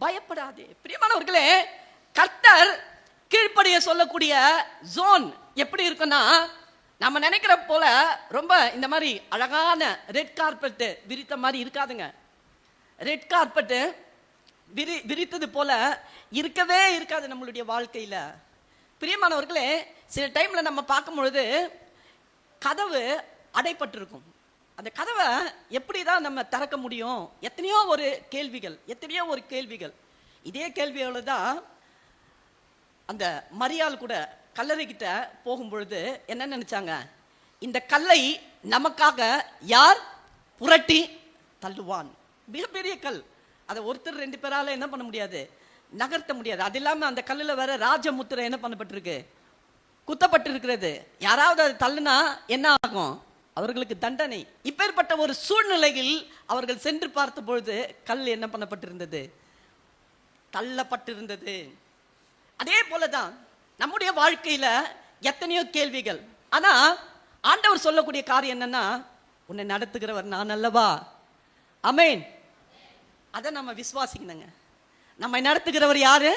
பயப்படாதே. பிரியமானவர்களே, கர்த்தர் கீழ்ப்படிய சொல்லக்கூடிய ஜோன் எப்படி இருக்குன்னா, நம்ம நினைக்கிற போல ரொம்ப இந்த மாதிரி அழகான ரெட் கார்பெட் விரித்த மாதிரி இருக்காதுங்க. ரெட் கார்பெட் விரித்தது போல இருக்கவே இருக்காது நம்மளுடைய வாழ்க்கையில. பிரியமானவர்களே, சில டைம்ல நம்ம பார்க்கும் பொழுது கதவு அடைப்பட்டிருக்கும். அந்த கதவை எப்படி தான் நம்ம திறக்க முடியும்? எத்தனையோ ஒரு கேள்விகள். இதே கேள்வியோட தான் அந்த மரியாள் கூட கல்லறைகிட்ட போகும் பொழுது என்ன நினைச்சாங்க? இந்த கல்லை நமக்காக யார் புரட்டி தள்ளுவான்? மிகப்பெரிய கல். அதை ஒருத்தர் 2 பேரால என்ன பண்ண முடியாது, நகர்த்த முடியாது. அது இல்லாம அந்த கல்லுல வேற ராஜமுத்திரை என்ன பண்ணப்பட்டிருக்கு, குத்தப்பட்டு இருக்கிறது. யாராவது அதை தள்ளுனா என்ன ஆகும்? அவர்களுக்கு தண்டனை. இப்பேற்பட்ட ஒரு சூழ்நிலையில் அவர்கள் சென்று பார்த்த பொழுது கல் என்ன பண்ணப்பட்டிருந்தது, தள்ளப்பட்டிருந்தது. அதே போலதான் நம்முடைய வாழ்க்கையில எத்தனையோ கேள்விகள். ஆனா ஆண்டவர் சொல்லக்கூடிய காரியம் என்னன்னா, உன்னை நடத்துகிறவர் நான் அல்லவா. ஆமென். அதை நம்ம விசுவாசிக்கணுங்க. நம்மை நடத்துகிறவர் யாரு?